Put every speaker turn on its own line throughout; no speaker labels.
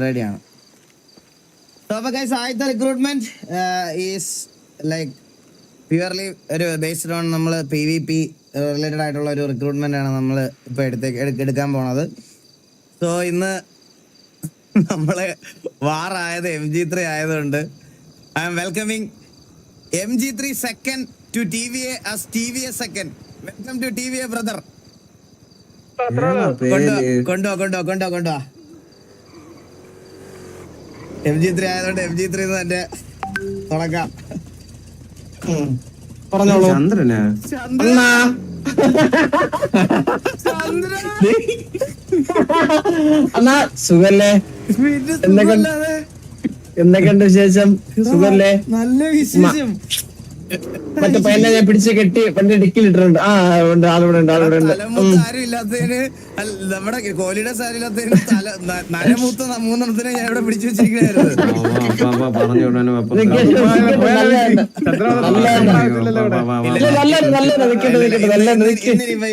റെഡിയാണ്. അപ്പോൾ ഗൈസ് ആദ്യത്തെ റിക്രൂട്ട്മെന്റ് ഈസ് ലൈക്ക് പ്യുവർലി ഒരു ബേസ്ഡ് ഓൺ നമ്മൾ PvP റിലേറ്റഡ് ആയിട്ടുള്ള ഒരു റിക്രൂട്ട്മെന്റ് ആണ് നമ്മൾ ഇപ്പോൾ എടുക്കാൻ പോണത്. സോ ഇന്ന് നമ്മളെ വാറായത് MG3 ആയതുകൊണ്ട് I am welcoming MG3 second to TVA as TVA second. Welcome to TVA brother. കൊണ്ടുവാ MG3 ആയതുകൊണ്ട് MG3 തന്നെ തുടങ്ങാം.
പറഞ്ഞോളൂ.
ചന്ദ്രനാ
അണ്ണാ സുഖല്ലേ? എന്തൊക്കെയുണ്ട് വിശേഷം? സുഖല്ലേ?
നല്ല വിശേഷം.
മറ്റേ പയ്യനെ ഞാൻ പിടിച്ച് കെട്ടി പണ്ട് ഡിക്കിലിട്ടിട്ടുണ്ട്. ഉണ്ട്, ആളിവിടെ ഉണ്ട്.
ആരും ഇല്ലാത്തതിന് നമ്മുടെ കോഹ്ലിയുടെ സാരി ഇല്ലാത്തതിന് നരമൂത്ത 3 ഞാൻ ഇവിടെ പിടിച്ചു വെച്ചിരിക്കണായിരുന്നു.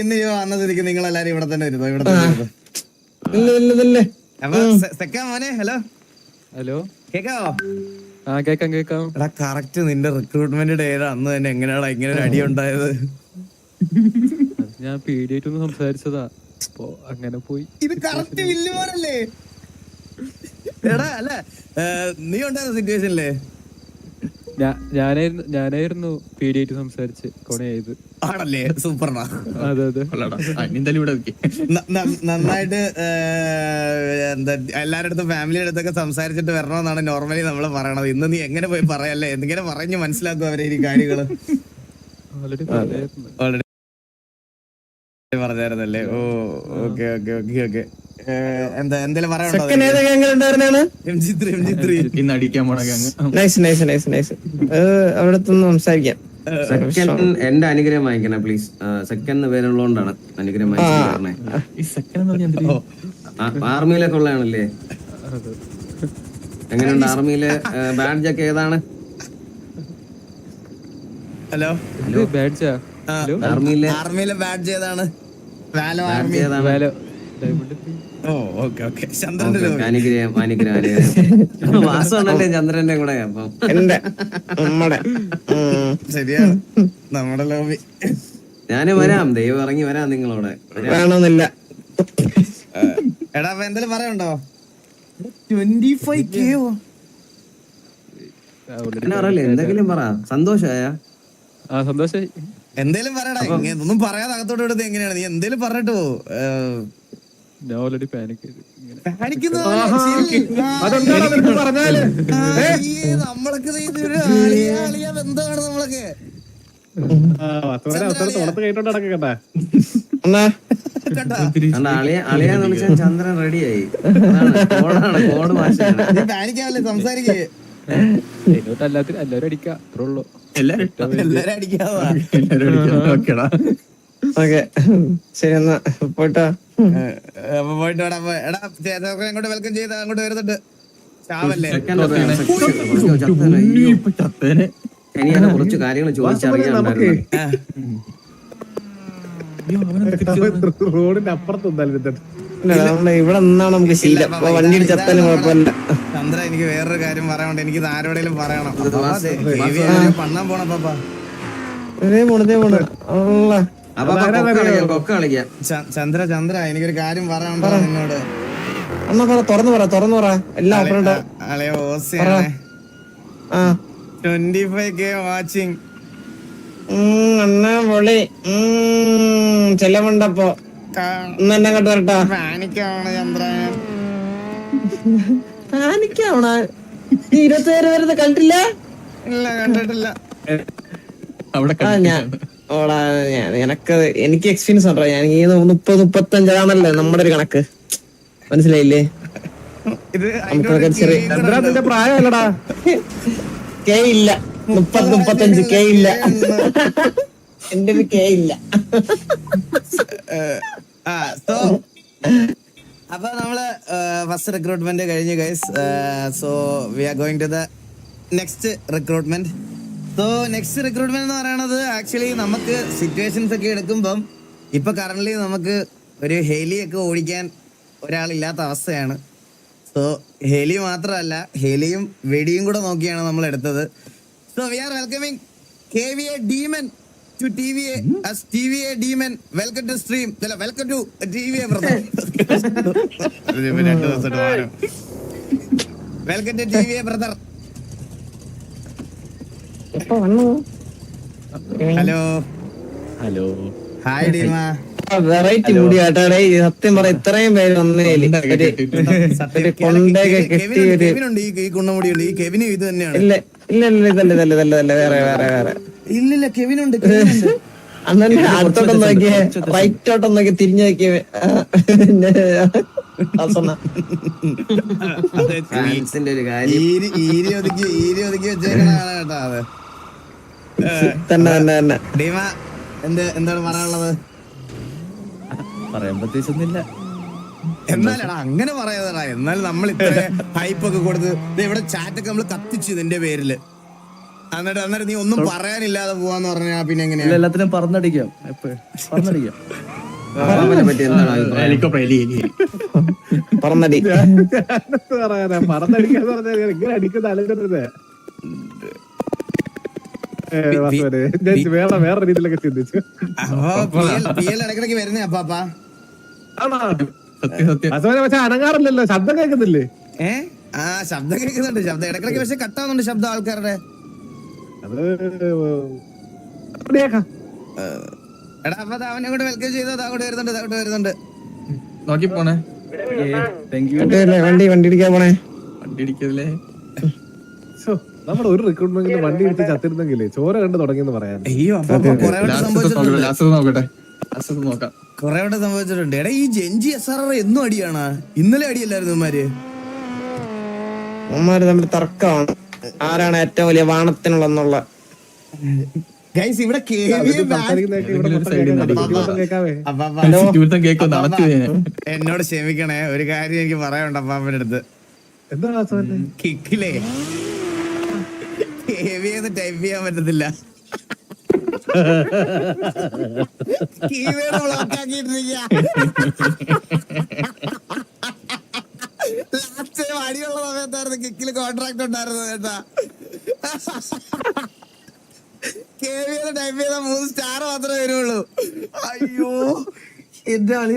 ഇന്ന് വന്നതിരിക്കും നിങ്ങൾ എല്ലാരും ഇവിടെ തന്നെ വരുന്നു. മോനെ ഹലോ
ഹലോ
കേക്കാവോ?
കേക്കാം.
എടാ കറക്റ്റ് നിന്റെ റിക്രൂട്ട്മെന്റ് ഡേ അന്ന് തന്നെ എങ്ങനെയാടാ ഇങ്ങനെ ഒരു അടി ഉണ്ടായത്?
ഞാൻ പേടിയായിട്ടൊന്ന് സംസാരിച്ചതാ, അപ്പൊ അങ്ങനെ പോയി.
ഇത് കറക്റ്റ് വില്ലുമോനല്ലേ? എടാ അല്ല നീ ഉണ്ടായിരുന്ന സിറ്റുവേഷനില്ലേ?
ഞാനായിരുന്നു പേടിയായിട്ട് സംസാരിച്ച് കൊണയായത്.
ആണല്ലേ? സൂപ്പർണ.
അതെ
നന്നായിട്ട് എന്താ എല്ലാരുടെ അടുത്തും ഫാമിലിയുടെ അടുത്തൊക്കെ സംസാരിച്ചിട്ട് വരണമെന്നാണ് നോർമലി നമ്മള് പറയണത്. ഇന്ന് നീ എങ്ങനെ പോയി പറയല്ലേ? എന്തെങ്കിലും പറഞ്ഞ് മനസ്സിലാക്കും അവരെ ഈ കാര്യങ്ങള്. ഓൾറെഡി പറഞ്ഞായിരുന്നല്ലേ? ഓ ഓക്കെ. എന്താ എന്തെങ്കിലും പറയാനുണ്ടോ?
അവിടത്തൊന്ന് സംസാരിക്കാം.
എന്റെ അനുഗ്രഹം വാങ്ങിക്കണേ പ്ലീസ്. സെക്കൻഡ് പേരുള്ളതുകൊണ്ടാണ് അനുഗ്രഹം വാങ്ങിക്കണേ. ആർമിയിലൊക്കെ ഉള്ളതാണല്ലേ? എങ്ങനെയുണ്ട് ആർമിയിലെ ബാഡ്ജ് ഒക്കെ? ഏതാണ്?
ഹലോ
ബാഡ്ജാ?
ആർമിയിലെ ബാഡ്ജ് ഏതാണ്?
വാസമാണല്ലേ ചന്ദ്രന്റെ കൂടെ? അപ്പം
ശരിയാണ് നമ്മുടെ ലോബി.
ഞാന് വരാം, ദൈവം ഇറങ്ങി വരാം നിങ്ങളോടെ.
വേണമെന്നില്ല.
എടാ എന്തെങ്കിലും പറയണ്ടോ? 25K
അറിയില്ലേ? എന്തെങ്കിലും പറ. സന്തോഷമായ?
സന്തോഷായി.
എന്തേലും പറയടാ. ഒന്നും പറയാതെ അകത്തോട്ട് എടുത്ത് എങ്ങനെയാണ്? നീ എന്തേലും പറഞ്ഞിട്ടോ?
ഞാൻ ഓൾറെഡി പാനിക്
നമ്മളൊക്കെ എന്താണ് നമ്മളൊക്കെ
അളിയാന്ന് വിളിച്ചാൽ ചന്ദ്രൻ റെഡിയായി. കോഡ് മാറ്റാണ്.
പാനിക്കാവല്ലേ? സംസാരിക്കേ.
എല്ലാവരും അടിക്കാം, അത്രേ ഉള്ളൂ.
എല്ലാരും അടിക്കാവാ.
ശരി എന്നാ പോയിട്ടോ.
അങ്ങോട്ട് വെൽക്കം ചെയ്ത് അങ്ങോട്ട് വരുന്നുണ്ട്. ചാവല്ലേ?
കുറച്ച് കാര്യങ്ങൾ ചോദിച്ചറിയാൻ
റോഡിന്റെ അപ്പുറത്തൊന്നും ഇവിടെ നിന്നാണ് നമുക്ക് ശീലം. വണ്ടി ചത്താലും കുഴപ്പമില്ല.
ചന്ദ്ര എനിക്ക് വേറൊരു കാര്യം പറയാനുണ്ട്. എനിക്ക് ആരോടെങ്കിലും പറയണം. പണ്ണാൻ പോണ പാപ്പാ. ചന്ദ്ര എനിക്കൊരു കാര്യം പറയാനുണ്ടോ നിന്നോട്?
അണ്ണാ പറ, തുറന്നു പറ. എല്ലാം
25K വാച്ചിങ്.
അണ്ണാ പൊളി. ചെലവുണ്ടപ്പോ എന്നെ കണ്ടു വരട്ടാ.
പാനിക്കാവണ ചന്ദ്ര,
പാനിക്കാവണ. 27 വരുന്നത് കണ്ടില്ല?
ഇല്ല കണ്ടിട്ടില്ല.
എനിക്ക് എക്സ്പീരിയൻസ് ഉണ്ടോ? ഞാൻ 30-35 നമ്മുടെ ഒരു കണക്ക്. മനസ്സിലായില്ലേ?
ഇത്
പ്രായമല്ലടാ. കെ ഇല്ല. 30-35 കെ ഇല്ല. എന്റെ ഒരു കെ ഇല്ല.
അപ്പൊ നമ്മള് ഫസ്റ്റ് റിക്രൂട്ട്മെന്റ് കഴിഞ്ഞു guys. So we are going to the next recruitment. So next recruitment എന്ന് പറയുന്നത് ആക്ച്വലി നമുക്ക് സിറ്റുവേഷൻസ് ഒക്കെ എടുക്കുമ്പം ഇപ്പൊ കറന്റ് നമുക്ക് ഒരു ഹെലിയൊക്കെ ഓടിക്കാൻ ഒരാളില്ലാത്ത അവസ്ഥയാണ്. സോ ഹെലി മാത്രമല്ല, ഹെലിയും വെടിയും കൂടെ നോക്കിയാണ് നമ്മൾ എടുത്തത്. So we R welcoming KVA Demon to TVA as TVA Demon. Welcome to stream. Welcome to TVA brother. Welcome to TVA brother. Hello hi ഡീമ.
വെറൈറ്റി മുടി കേട്ടാടേ, സത്യം പറ ഇത്രയും പേര് വന്നേല് കൊണ്ടൊക്കെ കെട്ടി ഒരു
കെവിനുണ്ട് ഈ കുണ്ണമുടിയുണ്ട്. ഈ കെവിനും ഇത് തന്നെയാണ്.
ഇല്ല ഇല്ല ഇല്ല ഇതല്ല വേറെ വേറെ വേറെ
ഇല്ലില്ല കെവിനുണ്ട്.
അന്നെ അടുത്തോട്ടം നോക്കിയേ, റൈറ്റോട്ടം നോക്കി തിരിഞ്ഞു നോക്കിയേ.
ഫാൻസിന്റെ ഒരു കാര്യം.
ഈരി ഒതുക്കി വെച്ചേക്കണാണ് കേട്ടോ അത്.
തന്നെ തന്നെ തന്നെ
ഡീമ എന്താണ് പറയാനുള്ളത്?
പറയാൻ പ്രത്യേകിച്ചൊന്നുമില്ല.
എന്നാലടാ അങ്ങനെ പറയാതടാ. എന്നാൽ നമ്മൾ ഇത്ര ഹൈപ്പൊക്കെ കൊടുത്ത് ഇവിടെ ചാറ്റൊക്കെ നമ്മൾ കത്തിച്ചു ഇതിന്റെ പേരില്. എന്നിട്ട് നീ ഒന്നും പറയാനില്ലാതെ പോവാന്ന് പറഞ്ഞാ പിന്നെ എങ്ങനെയാ?
എല്ലാത്തിനും പറഞ്ഞടിക്കാം.
അപ്പാപ്പനെ പറ്റി എന്താണ് അഭിപ്രായം?
പറഞ്ഞടി
പറഞ്ഞടിക്കാന്ന് പറഞ്ഞാൽ ഇങ്ങനെ അടിക്കുന്ന ആലോചിച്ചത് വേറെ രീതിയിലൊക്കെ ചിന്തിച്ചു.
ഇടക്കിടക്ക് വരുന്നേ അപ്പാപ്പാ.
പക്ഷെ അനങ്ങാറില്ലല്ലോ, ശബ്ദം കേൾക്കുന്നില്ലേ?
ശബ്ദം കേൾക്കുന്നുണ്ട്. ശബ്ദം ഇടക്കിടക്ക് പക്ഷെ കട്ടാവുന്നുണ്ട് ശബ്ദം ആൾക്കാരുടെ.
അത്
എടാ അപ്പൊ അവനെ കൂടെ വെൽക്കം ചെയ്തത് അങ്ങോട്ട് വരുന്നുണ്ട്.
നോക്കി പോണേ.
വണ്ടി ഇടിക്കാൻ പോണേ.
വണ്ടി ഇടിക്കല്ലേ.
നമ്മുടെ ഒരു റിക്രൂട്ട്മെന്റിൽ വണ്ടി ഇടിച്ച് ചത്തിരുന്നെങ്കിലേ ചോര കണ്ട് തുടങ്ങിയെന്ന് പറയാൻ.
അയ്യോ അപ്പൊ കുറെ
നോക്കാം.
കുറെ വട്ടം സംഭവിച്ചിട്ടുണ്ട്. എടാ ഈ ജെൻജി SRR എന്നും അടിയാണ്. ഇന്നലെ അടിയല്ലായിരുന്നു ഇവന്മാര്.
അമ്മമാര് തമ്മിൽ തർക്കമാണ് ആരാണ് ഏറ്റവും വലിയ വാണത്തിനുള്ളെന്നുള്ള.
ഗൈസ് ഇവിടെ എന്നോട് ക്ഷമിക്കണേ, ഒരു കാര്യം എനിക്ക് പറയാനുണ്ട് അപ്പാപ്പന്റെ അടുത്ത്.
എന്താ
കിക്കിലേ ടൈപ്പ് ചെയ്യാൻ പറ്റത്തില്ല. കീവേഡ് ബ്ലോക്ക് ആക്കിയിട്ടിരിക്കുക. ലാസ്റ്റ് അടിയുള്ള സമയത്തായിരുന്നു കിക്കില് കോൺട്രാക്ട് ഉണ്ടായിരുന്നു കേട്ടാ. ടൈപ്പ് ചെയ്ത 3 സ്റ്റാർ മാത്രമേ വരുള്ളൂ. അയ്യോ എന്റെ അളി.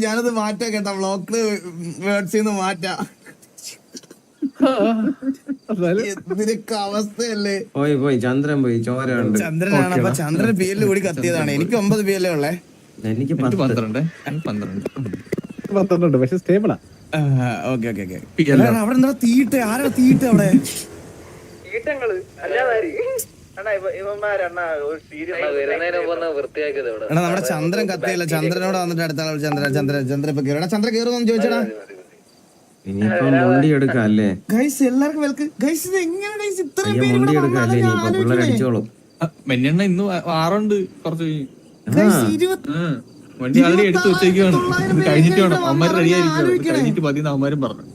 ഞാനത് മാറ്റാം കേട്ടാ, ബ്ലോക്ക് വേർഡ്സിന്ന് മാറ്റാം. എന്തിനൊക്കെ അവസ്ഥയല്ലേ.
പോയി ചന്ദ്രൻ പോയി, ചോര ഉണ്ട്.
ചന്ദ്രനാണ്. അപ്പൊ ചന്ദ്രൻ PL കൂടി കത്തിയതാണ്. എനിക്ക് 9 PL ഉള്ളേ.
എനിക്ക്
12.
12 പക്ഷെ സ്റ്റേബിളാ.
ഓക്കെ അവിടെ എന്താ തീയിട്ട്? ആരാ തീയിട്ട് അവിടെ? എടാ നമ്മുടെ ചന്ദ്രൻ കത്തിയല്ല. ചന്ദ്രനോട് വന്നിട്ട് അടുത്ത ആൾ ചന്ദ്രൻ ഇപ്പൊ കേറും. ചന്ദ്രൻ കേറുന്നു ചോദിച്ചടാ.
ഇനിയിപ്പം വണ്ടി എടുക്കാം അല്ലേ?
ഗൈസ് എല്ലാവർക്കും വെൽക്കം. ഗൈസ് ഇത് എങ്ങനെ ഗൈസ് ഇത്രയും പേര്
വണ്ടി
ഇവിടെ
എടുക്കാം അല്ലേ? ഇനിയിപ്പോ പിള്ളേർ അടിച്ചോളും.
മെന്നെണ്ണ ഇന്ന് 6 ഉണ്ട്. കുറച്ച്
ഗൈസ് 20
വണ്ടി ആൾറെഡി എടുത്ത് വെച്ചേക്കാണ്. കഴിഞ്ഞിട്ട് വേണം. അമ്മമാർ റെഡിയായിരിക്കും. കഴിഞ്ഞിട്ട് മതി അമ്മമാരും പറഞ്ഞു.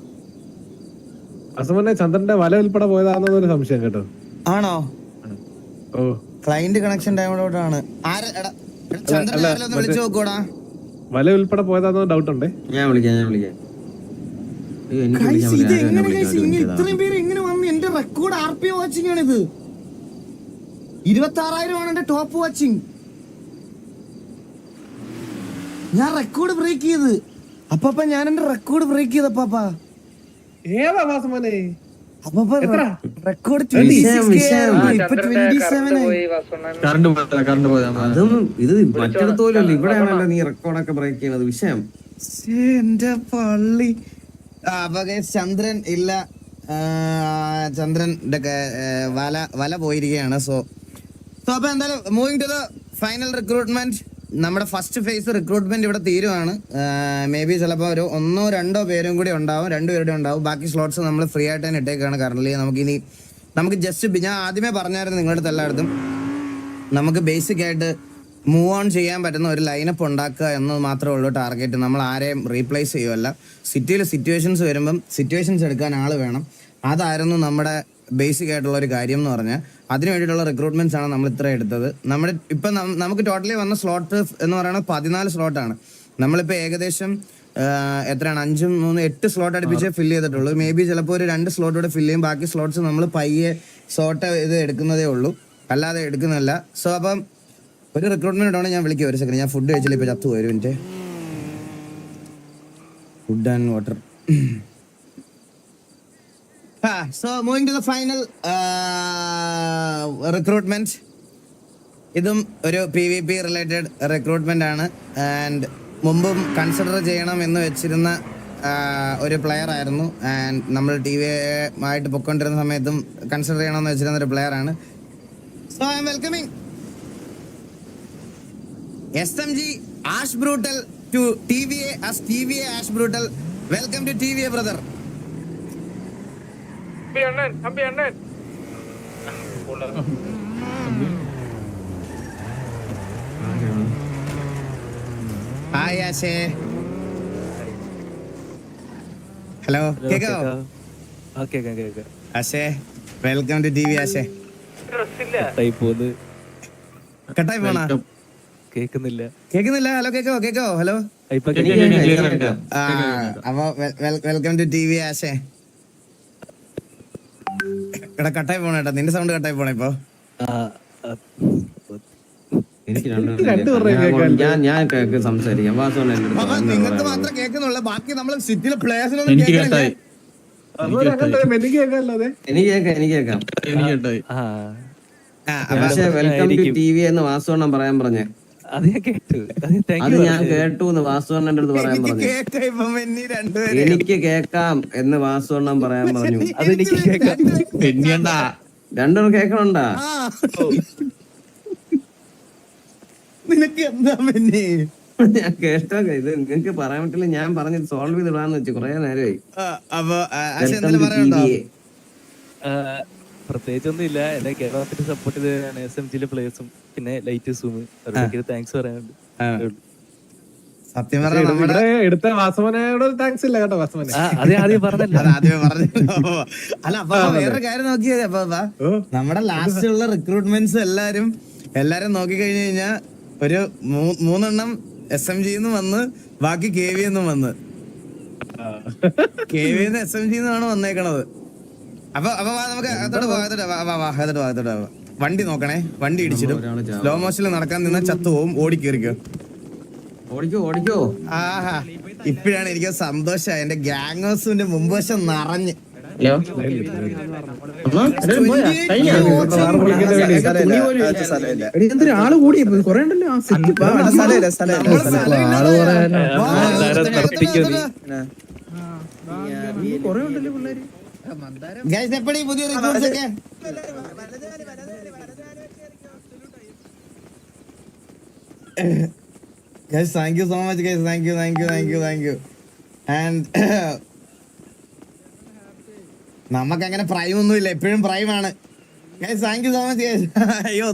അസമന്നെ ചന്ദ്രന്റെ വല ഉൾപ്പെടെ പോയതാണെന്നൊരു സംശയം കേട്ടോ.
ആണോ?
ഓ
ക്ലൈന്റ് കണക്ഷൻ ടൈമോട്ടാണ്. ചന്ദ്രൻ വിളിച്ചു നോക്കൂടാ.
വല ഉൾപ്പെടെ പോയതാണെന്ന് ഡൗട്ട് ഉണ്ടേ.
ഞാൻ വിളിക്കാം. അയ്യോ, എനിക്ക് വിളിക്കാൻ
ഇത്
പറ്റില്ല.
എങ്ങനെ ഗൈസ് ഇത്രയും പേര് എങ്ങനെ വന്നു? എന്റെ റെക്കോർഡ് RPO വാച്ചിങ് ആണ് ഇത്. 26,000 ആണ് എന്റെ ടോപ്പ് വാച്ചിങ്. ഞാൻ റെക്കോർഡ് ബ്രേക്ക് ചെയ്ത് അപ്പാപ്പ. ഞാൻ എന്റെ റെക്കോർഡ് ബ്രേക്ക് ചെയ്ത അപ്പാപ്പ.
ഏതാ മാസമോനെ?
അപ്പാപ്പ റെക്കോർഡ് 27 ആയി.
കറണ്ട് പോയതാ.
അതും ഇത് മറ്റിടത്തോലല്ലോ, ഇവിടെയാണല്ലോ നീ റെക്കോർഡൊക്കെ ബ്രേക്ക് ചെയ്യുന്നത്. വിഷയം
എന്റെ പള്ളി. അപ്പൊ ചന്ദ്രൻ ഇല്ല. ചന്ദ്രന്റെ വല പോയിരിക്കുകയാണ്. സോ അപ്പൊ എന്തായാലും moving to the final recruitment. നമ്മുടെ ഫസ്റ്റ് ഫേസ് റിക്രൂട്ട്മെന്റ് ഇവിടെ തീരുവാണ്. മേ ബി ചിലപ്പോൾ ഒരു 1-2 പേരും കൂടി ഉണ്ടാവും, 2 പേരുടെ ഉണ്ടാവും. ബാക്കി സ്ലോട്ട്സ് നമ്മൾ ഫ്രീ ആയിട്ട് തന്നെ ഇട്ടേക്കാണ് കറന്റ്. നമുക്ക് ജസ്റ്റ് ഞാൻ ആദ്യമേ പറഞ്ഞായിരുന്നു നിങ്ങളുടെ അടുത്ത് എല്ലായിടത്തും, നമുക്ക് ബേസിക് ആയിട്ട് മൂവ് ഓൺ ചെയ്യാൻ പറ്റുന്ന ഒരു ലൈനപ്പ് ഉണ്ടാക്കുക എന്നത് മാത്രമേ ഉള്ളൂ ടാർഗറ്റ്. നമ്മൾ ആരെയും റീപ്ലേസ് ചെയ്യുമല്ല. സിറ്റിയിൽ സിറ്റുവേഷൻസ് വരുമ്പം സിറ്റുവേഷൻസ് എടുക്കാൻ ആൾ വേണം. അതായിരുന്നു നമ്മുടെ ബേസിക് ആയിട്ടുള്ള ഒരു കാര്യം എന്ന് പറഞ്ഞാൽ. അതിന് വേണ്ടിയിട്ടുള്ള റിക്രൂട്ട്മെന്റ്സ് ആണ് നമ്മൾ ഇത്ര എടുത്തത്. നമുക്ക് ടോട്ടലി വന്ന സ്ലോട്ട് എന്ന് പറയുന്നത് 14 സ്ലോട്ടാണ്. നമ്മളിപ്പോൾ ഏകദേശം എത്രയാണ് 5 3 8 സ്ലോട്ട് അടുപ്പിച്ച് ഫില്ല് ചെയ്തിട്ടുള്ളൂ. മേ ബി ചിലപ്പോൾ ഒരു 2 സ്ലോട്ട് കൂടെ ഫില്ല് ചെയ്യും. ബാക്കി സ്ലോട്ട്സ് നമ്മൾ പയ്യെ സോർട്ട് ഇത് എടുക്കുന്നതേ ഉള്ളൂ, അല്ലാതെ എടുക്കുന്നില്ല. സോ അപ്പം ഒരു റിക്രൂട്ട്മെന്റ് ഇടണം. ഞാൻ വിളിക്കാം ഒരു സെക്കൻഡ്. ഞാൻ ഫുഡ് കഴിച്ചില്ല, ഇപ്പോൾ ചത്തു പോയി. ഒരു minute. Food and water. So moving to the final recruitment. ഇതും ഒരു PvP റിലേറ്റഡ് റിക്രൂട്ട്മെന്റ് ആണ്. ആൻഡ് മുമ്പും കൺസിഡർ ചെയ്യണം എന്ന് വെച്ചിരുന്ന ഒരു പ്ലെയർ ആയിരുന്നു. ആൻഡ് നമ്മൾ TV ആയിട്ട് പൊയ്ക്കൊണ്ടിരുന്ന സമയത്തും കൺസിഡർ ചെയ്യണമെന്ന് വെച്ചിരുന്ന ഒരു പ്ലെയർ ആണ്. So I M welcoming SMG Ash Brutal to TVA as TVA Ash Brutal. Welcome to TVA, brother. Hi Ashe. Hello. കേക്കോ? Ashe, welcome to TV Ashe. കട്ടായി പോണാ?
കേക്കുന്നില്ല.
ഹലോ കേക്കോ? ഹലോ. അപ്പൊ വെൽക്കം ടു TV ആശേ. എടാ കട്ടായി പോണേട്ടാ, നിന്റെ sound കട്ടായി പോണേ ഇപ്പൊ.
എനിക്ക് ഞാൻ സംസാരിക്കാം. വാസോണ് എന്റെ
അപ്പൊ നിങ്ങൾക്ക് മാത്രമേ കേൾക്കുന്നുള്ളൂ, ബാക്കി നമ്മള് സിറ്റിയിലെ പ്ലേയേഴ്സിനൊന്നും
എനിക്ക്
കേൾക്കുന്നില്ല.
കേട്ടായി.
എനിക്ക് കേൾക്കാമല്ലാതെ
എനിക്ക് കേൾക്കാം.
എനിക്ക് കേട്ടായി.
പക്ഷേ വെൽക്കം ടു TV എന്ന് വാസോണ്ണം പറയാൻ പറഞ്ഞേ.
അത് ഞാൻ കേട്ടു.
അത് ഞാൻ കേട്ടു എന്ന് വാസോണ്ണന്റെ അടുത്ത് പറയാൻ
എനിക്ക്
പറഞ്ഞു.
കേൾക്കാം ഇപ്പൊ മെന്നി രണ്ടുപേരും.
എനിക്ക് കേക്കാം എന്ന് വാസോണ്ണം പറയാൻ പറഞ്ഞു.
അതെനിക്ക് കേൾക്കാം.
പെണ്ണിയണ്ടാ.
രണ്ടും കേൾക്കണുണ്ടാ?
നിനക്ക് എന്താ മെന്നി?
ഞാൻ കേട്ടോ. ഇത് നിങ്ങൾക്ക് പറയാൻ പറ്റില്ല. ഞാൻ പറഞ്ഞത് സോൾവ് ചെയ്തിടാന്ന് വെച്ചു കുറെ നേരമായി.
അപ്പൊ ആശ
വെൽക്കം
എന്തെങ്കിലും
ടു
പറയണ്ടോ?
TVA.
പ്രത്യേകിച്ചൊന്നും ഇല്ല. എന്നെ കേരളത്തിൽ സപ്പോർട്ട് ചെയ്ത SMGയിലെ പ്ലേയേഴ്സും പിന്നെ ലൈറ്റ് സൂം അവർക്ക് താങ്ക്സ് പറയാനുണ്ട്.
സത്യം പറഞ്ഞ നമ്മുടെ
ഇവിടെ എടുത്ത വാസവനോട് താങ്ക്സ് ഇല്ല കേട്ടോ. വാസവനെ
അതേ ആദ്യം പറഞ്ഞല്ലോ.
അത് ആദ്യമേ പറഞ്ഞല്ലോ. അല്ല അപ്പൊ വേറൊരു കാര്യം നോക്കിയത് അപ്പൊ നമ്മുടെ ലാസ്റ്റ് ഉള്ള റിക്രൂട്ട്മെന്റ്സ് എല്ലാരും നോക്കി കഴിഞ്ഞു കഴിഞ്ഞാ ഒരു 3 എണ്ണം SMGന്ന് വന്ന് ബാക്കി KVന്ന് വന്ന് KVന്ന് SMGന്നാണ് വന്നേക്കണത്. അപ്പൊ നമുക്ക് അതോടെ വണ്ടി നോക്കണേ. വണ്ടി ഇടിച്ചിടും. സ്ലോ മോഷനിൽ നടക്കാൻ നിന്നാ ചത്തു പോവും. ഓടിക്കേറിക്കോ.
ഓടിക്കോ.
ആഹാ, ഇപ്പഴാണ് എനിക്ക് സന്തോഷം. എന്റെ ഗ്യാങ് ഹൗസിന്റെ മുമ്പ് വശം നിറഞ്ഞ്.
ആള് കൂടി കൊറേ ഉണ്ടല്ലോ.
ഗൈസ് എപ്പടി പുതിയ റിക്രൂട്ട്സ് ഒക്കെ guys thank you so much guys. Thank you. And നമുക്ക് അങ്ങനെ പ്രൈം ഒന്നും ഇല്ല, എപ്പോഴും പ്രൈം ആണ് guys. Thank you so much guys. അയ്യോ